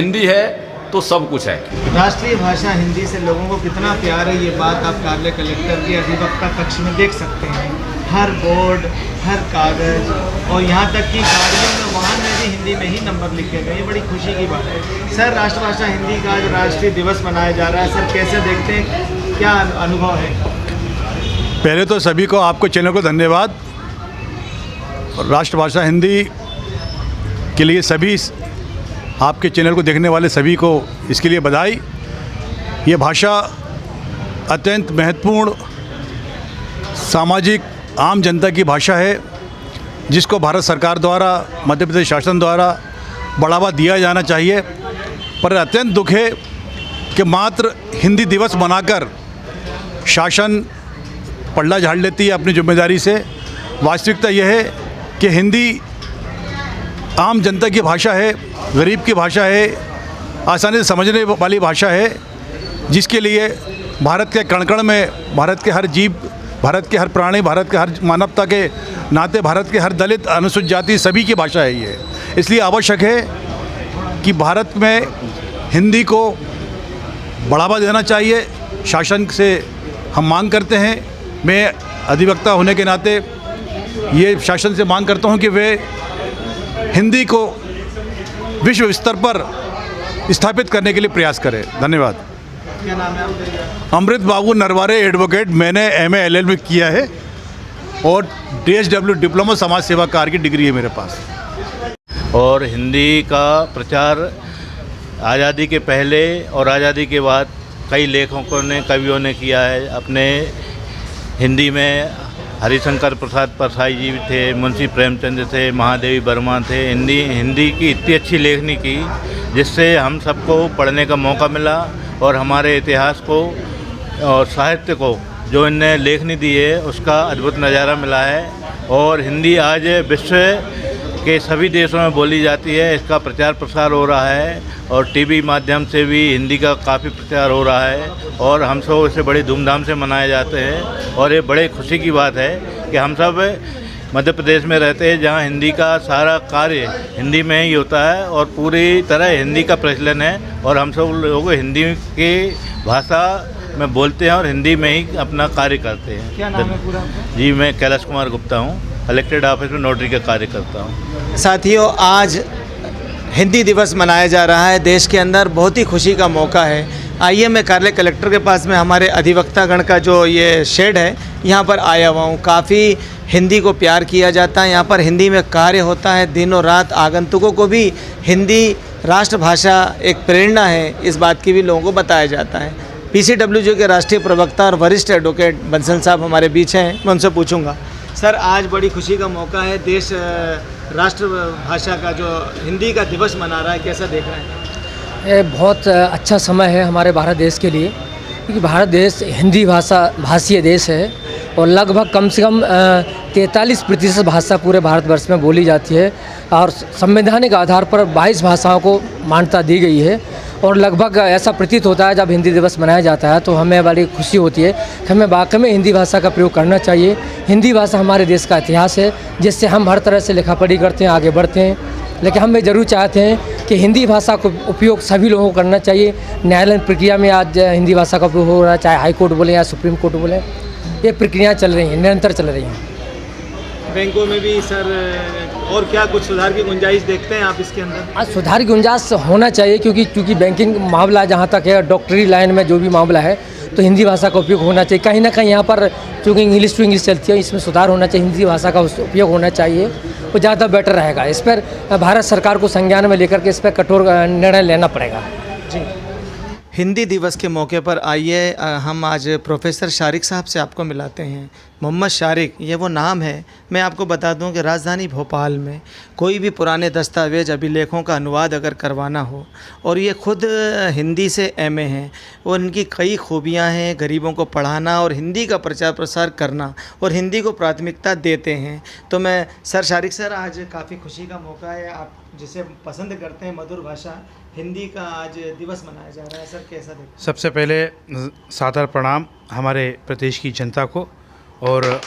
हिंदी है तो सब कुछ है। राष्ट्रीय भाषा हिंदी से लोगों को कितना प्यार है, ये बात आप कार्यालय कलेक्टर के अधिवक्ता कक्ष में देख सकते हैं। हर बोर्ड, हर कागज़ और यहाँ तक कि गाड़ियों में, वाहन में भी हिंदी में ही नंबर लिखे गए। ये बड़ी खुशी की बात है। सर, राष्ट्रभाषा हिंदी का आज राष्ट्रीय दिवस मनाया जा रहा है, सर कैसे देखते हैं, क्या अनुभव है? पहले तो सभी को, आपको चैनल को धन्यवाद। राष्ट्रभाषा हिंदी के लिए सभी आपके चैनल को देखने वाले सभी को इसके लिए बधाई। ये भाषा अत्यंत महत्वपूर्ण सामाजिक आम जनता की भाषा है, जिसको भारत सरकार द्वारा, मध्य प्रदेश शासन द्वारा बढ़ावा दिया जाना चाहिए। पर अत्यंत दुख है कि मात्र हिंदी दिवस मनाकर शासन पल्ला झाड़ लेती है अपनी जिम्मेदारी से। वास्तविकता यह है कि हिंदी आम जनता की भाषा है, गरीब की भाषा है, आसानी से समझने वाली भाषा है, जिसके लिए भारत के कण-कण में, भारत के हर जीव, भारत के हर प्राणी, भारत के हर मानवता के नाते, भारत के हर दलित, अनुसूचित जाति सभी की भाषा है ये। इसलिए आवश्यक है कि भारत में हिंदी को बढ़ावा देना चाहिए। शासन से हम मांग करते हैं, मैं अधिवक्ता होने के नाते ये शासन से मांग करता हूं कि वे हिंदी को विश्व स्तर पर स्थापित करने के लिए प्रयास करें। धन्यवाद। क्या नाम है आपका? अमृत बाबू नरवारे, एडवोकेट। मैंने MA LLB किया है और DSW डिप्लोमा समाज सेवा कार्य की डिग्री है मेरे पास। और हिंदी का प्रचार आज़ादी के पहले और आज़ादी के बाद कई लेखकों ने, कवियों ने किया है। अपने हिंदी में हरिशंकर प्रसाद परसाई जी थे, मुंशी प्रेमचंद थे, महादेवी वर्मा थे। हिंदी की इतनी अच्छी लेखनी की, जिससे हम सबको पढ़ने का मौका मिला और हमारे इतिहास को और साहित्य को जो इनने लेखनी दी है उसका अद्भुत नज़ारा मिला है। और हिंदी आज विश्व के सभी देशों में बोली जाती है। इसका प्रचार प्रसार हो रहा है और टीवी माध्यम से भी हिंदी का काफ़ी प्रचार हो रहा है और हम सब इसे बड़ी धूमधाम से मनाए जाते हैं। और ये बड़े खुशी की बात है कि हम सब मध्य प्रदेश में रहते हैं, जहाँ हिंदी का सारा कार्य हिंदी में ही होता है और पूरी तरह हिंदी का प्रचलन है और हम सब लोग हिंदी की भाषा में बोलते हैं और हिंदी में ही अपना कार्य करते हैं। क्या नाम है पूरा? जी, मैं कैलाश कुमार गुप्ता हूँ, कलेक्ट्रेट ऑफिस में नोटरी का कार्य करता हूँ। साथियों, आज हिंदी दिवस मनाया जा रहा है देश के अंदर, बहुत ही खुशी का मौका है। आइए, मैं कार्यालय कलेक्टर के पास में हमारे अधिवक्तागण का जो ये शेड है यहाँ पर आया हुआ हूँ। काफ़ी हिंदी को प्यार किया जाता है, यहाँ पर हिंदी में कार्य होता है दिनों रात। आगंतुकों को भी हिंदी राष्ट्रभाषा एक प्रेरणा है, इस बात की भी लोगों को बताया जाता है। PCWJ के राष्ट्रीय प्रवक्ता और वरिष्ठ एडवोकेट बंसल साहब हमारे बीच हैं, मैं उनसे पूछूंगा। सर, आज बड़ी खुशी का मौका है, देश राष्ट्रभाषा का जो हिंदी का दिवस मना रहा है, कैसा देख रहे हैं? ये बहुत अच्छा समय है हमारे भारत देश के लिए, क्योंकि भारत देश हिंदी भाषीय देश है और लगभग कम से कम 43% भाषा पूरे भारतवर्ष में बोली जाती है और संवैधानिक आधार पर 22 भाषाओं को मान्यता दी गई है। और लगभग ऐसा प्रतीत होता है जब हिंदी दिवस मनाया जाता है तो हमें बड़ी खुशी होती है कि हमें वाकई में हिंदी भाषा का प्रयोग करना चाहिए। हिंदी भाषा हमारे देश का इतिहास है, जिससे हम हर तरह से लिखा पढ़ी करते हैं, आगे बढ़ते हैं। लेकिन हम ये ज़रूर चाहते हैं कि हिंदी भाषा को उपयोग सभी लोगों को करना चाहिए। न्यायालयीन प्रक्रिया में आज हिंदी भाषा का उपयोग हो रहा है, चाहे हाई कोर्ट बोले या सुप्रीम कोर्ट बोले, ये प्रक्रियाएँ चल रही हैं, निरंतर चल रही हैं। बैंकों में भी सर, और क्या कुछ सुधार की गुंजाइश देखते हैं आप इसके अंदर? आज सुधार की गुंजाइश होना चाहिए, क्योंकि बैंकिंग मामला जहाँ तक है, डॉक्टरी लाइन में जो भी मामला है, तो हिंदी भाषा का उपयोग होना चाहिए। कहीं ना कहीं यहाँ पर चूँकि इंग्लिश टू इंग्लिश चलती है, इसमें सुधार होना चाहिए, हिंदी भाषा का उपयोग होना चाहिए, वो ज़्यादा बेटर रहेगा। इस पर भारत सरकार को संज्ञान में लेकर के इस पर कठोर निर्णय लेना पड़ेगा। जी, हिंदी दिवस के मौके पर आइए हम आज प्रोफेसर शारिक साहब से आपको मिलाते हैं। मोहम्मद शारिक, ये वो नाम है। मैं आपको बता दूं कि राजधानी भोपाल में कोई भी पुराने दस्तावेज अभिलेखों का अनुवाद अगर करवाना हो, और ये खुद हिंदी से MA हैं, और इनकी कई खूबियां हैं, गरीबों को पढ़ाना और हिंदी का प्रचार प्रसार करना और हिंदी को प्राथमिकता देते हैं। तो मैं सर शारिक सर, आज काफ़ी खुशी का मौका है, आप जिसे पसंद करते हैं मधुर भाषा हिंदी का आज दिवस मनाया जा रहा है, सर कैसा देखते हैं? सबसे पहले सादर प्रणाम हमारे प्रदेश की जनता को, और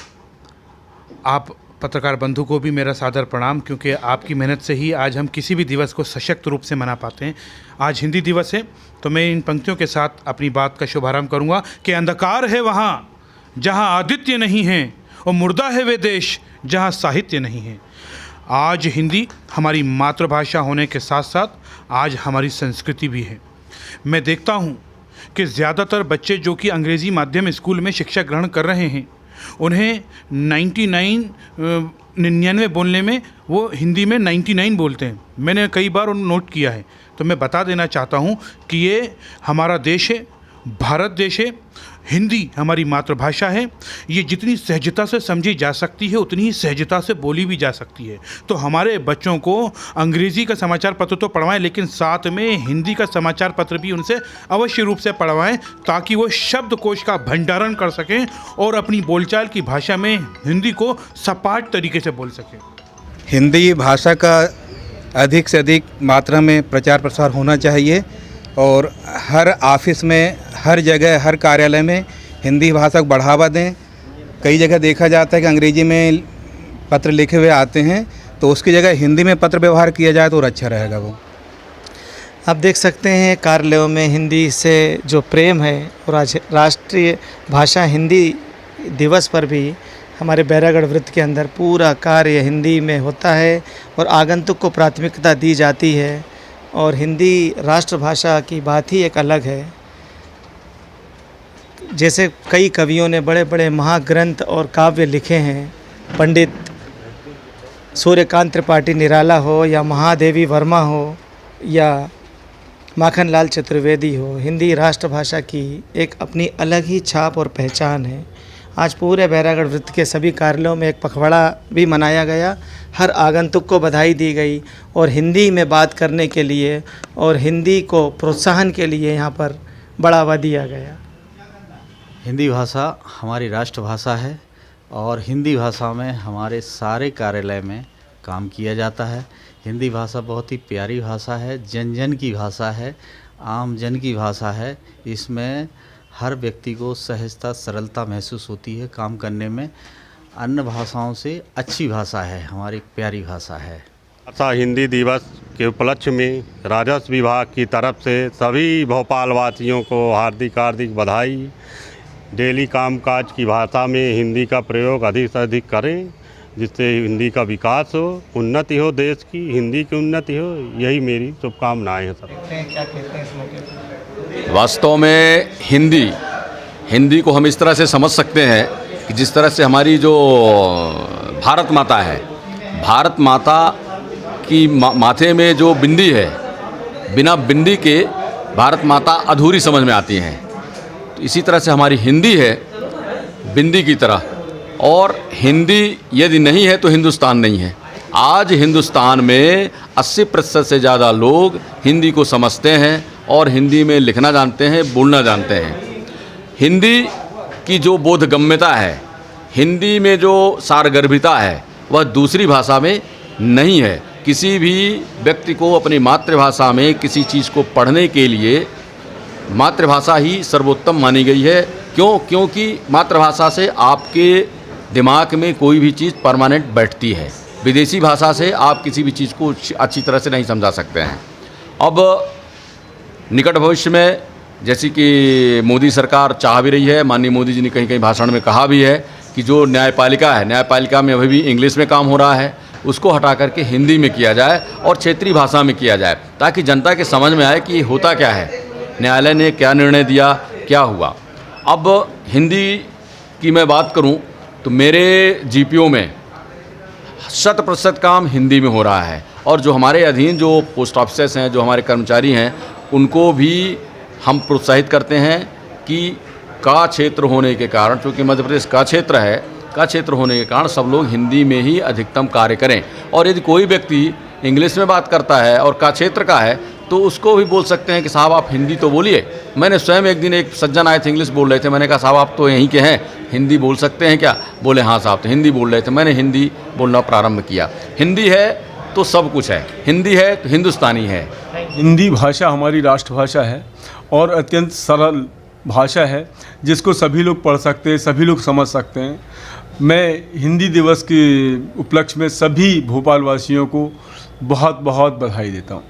आप पत्रकार बंधु को भी मेरा सादर प्रणाम, क्योंकि आपकी मेहनत से ही आज हम किसी भी दिवस को सशक्त रूप से मना पाते हैं। आज हिंदी दिवस है, तो मैं इन पंक्तियों के साथ अपनी बात का शुभारंभ करूंगा कि अंधकार है वहाँ जहाँ आदित्य नहीं है, और मुर्दा है वे देश जहाँ साहित्य नहीं है। आज हिंदी हमारी मातृभाषा होने के साथ साथ आज हमारी संस्कृति भी है। मैं देखता हूँ कि ज़्यादातर बच्चे जो कि अंग्रेज़ी माध्यम स्कूल में शिक्षा ग्रहण कर रहे हैं, उन्हें 99 बोलने में वो हिंदी में 99 बोलते हैं। मैंने कई बार उन नोट किया है। तो मैं बता देना चाहता हूँ कि ये हमारा देश है, भारत देश है, हिंदी हमारी मातृभाषा है। ये जितनी सहजता से समझी जा सकती है उतनी ही सहजता से बोली भी जा सकती है। तो हमारे बच्चों को अंग्रेज़ी का समाचार पत्र तो पढ़वाएं, लेकिन साथ में हिंदी का समाचार पत्र भी उनसे अवश्य रूप से पढ़वाएं, ताकि वो शब्दकोश का भंडारण कर सकें और अपनी बोलचाल की भाषा में हिंदी को सपाट तरीके से बोल सकें। हिंदी भाषा का अधिक से अधिक मात्रा में प्रचार प्रसार होना चाहिए, और हर ऑफिस में, हर जगह, हर कार्यालय में हिंदी भाषा को बढ़ावा दें। कई जगह देखा जाता है कि अंग्रेजी में पत्र लिखे हुए आते हैं, तो उसकी जगह हिंदी में पत्र व्यवहार किया जाए तो और अच्छा रहेगा। वो आप देख सकते हैं कार्यालयों में हिंदी से जो प्रेम है, और आज राष्ट्रीय भाषा हिंदी दिवस पर भी हमारे बैरागढ़ वृत्त के अंदर पूरा कार्य हिंदी में होता है और आगंतुक को प्राथमिकता दी जाती है। और हिंदी राष्ट्रभाषा की बात ही एक अलग है। जैसे कई कवियों ने बड़े बड़े महाग्रंथ और काव्य लिखे हैं, पंडित सूर्यकांत त्रिपाठी निराला हो, या महादेवी वर्मा हो, या माखनलाल चतुर्वेदी हो, हिंदी राष्ट्रभाषा की एक अपनी अलग ही छाप और पहचान है। आज पूरे बैरागढ़ वृत्त के सभी कार्यालयों में एक पखवाड़ा भी मनाया गया। हर आगंतुक को बधाई दी गई और हिंदी में बात करने के लिए और हिंदी को प्रोत्साहन के लिए यहाँ पर बढ़ावा दिया गया। हिंदी भाषा हमारी राष्ट्रभाषा है और हिंदी भाषा में हमारे सारे कार्यालय में काम किया जाता है। हिंदी भाषा बहुत ही प्यारी भाषा है, जन जन की भाषा है, आम जन की भाषा है। इसमें हर व्यक्ति को सहजता, सरलता महसूस होती है काम करने में। अन्य भाषाओं से अच्छी भाषा है, हमारी प्यारी भाषा है। भाषा हिंदी दिवस के उपलक्ष्य में राजस्व विभाग की तरफ से सभी भोपाल वासियों को हार्दिक हार्दिक बधाई। डेली कामकाज की भाषा में हिंदी का प्रयोग अधिक से अधिक करें, जिससे हिंदी का विकास हो, उन्नति हो, देश की हिंदी की उन्नति हो। यही मेरी शुभकामनाएं हैं सर। वास्तव में हिंदी को हम इस तरह से समझ सकते हैं कि जिस तरह से हमारी जो भारत माता है, भारत माता की माथे में जो बिंदी है, बिना बिंदी के भारत माता अधूरी समझ में आती हैं। तो इसी तरह से हमारी हिंदी है बिंदी की तरह, और हिंदी यदि नहीं है तो हिंदुस्तान नहीं है। आज हिंदुस्तान में 80% से ज़्यादा लोग हिंदी को समझते हैं और हिंदी में लिखना जानते हैं, बोलना जानते हैं। हिंदी की जो बोधगम्यता है, हिंदी में जो सारगर्भिता है, वह दूसरी भाषा में नहीं है। किसी भी व्यक्ति को अपनी मातृभाषा में किसी चीज़ को पढ़ने के लिए मातृभाषा ही सर्वोत्तम मानी गई है। क्योंकि मातृभाषा से आपके दिमाग में कोई भी चीज़ परमानेंट बैठती है। विदेशी भाषा से आप किसी भी चीज़ को अच्छी तरह से नहीं समझा सकते हैं। अब निकट भविष्य में जैसे कि मोदी सरकार चाह भी रही है, माननीय मोदी जी ने कहीं कहीं भाषण में कहा भी है कि जो न्यायपालिका है, न्यायपालिका में अभी भी इंग्लिश में काम हो रहा है, उसको हटा करके हिंदी में किया जाए और क्षेत्रीय भाषा में किया जाए, ताकि जनता के समझ में आए कि होता क्या है, न्यायालय ने क्या निर्णय दिया, क्या हुआ। अब हिंदी की मैं बात करूं तो मेरे जीपीओ में 100% काम हिंदी में हो रहा है, और जो हमारे अधीन जो पोस्ट ऑफिसेस हैं, जो हमारे कर्मचारी हैं, उनको भी हम प्रोत्साहित करते हैं कि का क्षेत्र होने के कारण, क्योंकि मध्य प्रदेश का क्षेत्र है, का क्षेत्र होने के कारण सब लोग हिंदी में ही अधिकतम कार्य करें। और यदि कोई व्यक्ति इंग्लिश में बात करता है और का क्षेत्र का है, तो उसको भी बोल सकते हैं कि साहब आप हिंदी तो बोलिए। मैंने स्वयं एक दिन, एक सज्जन आए थे, इंग्लिश बोल रहे थे, मैंने कहा साहब आप तो यहीं के हैं, हिंदी बोल सकते हैं क्या? बोले हाँ साहब, तो हिंदी बोल रहे थे। मैंने हिंदी बोलना प्रारंभ किया। हिंदी है तो सब कुछ है, हिंदी है तो हिंदुस्तानी है। हिंदी भाषा हमारी राष्ट्रभाषा है और अत्यंत सरल भाषा है, जिसको सभी लोग पढ़ सकते हैं, सभी लोग समझ सकते हैं। मैं हिंदी दिवस के उपलक्ष्य में सभी भोपाल वासियों को बहुत बहुत बधाई देता हूँ।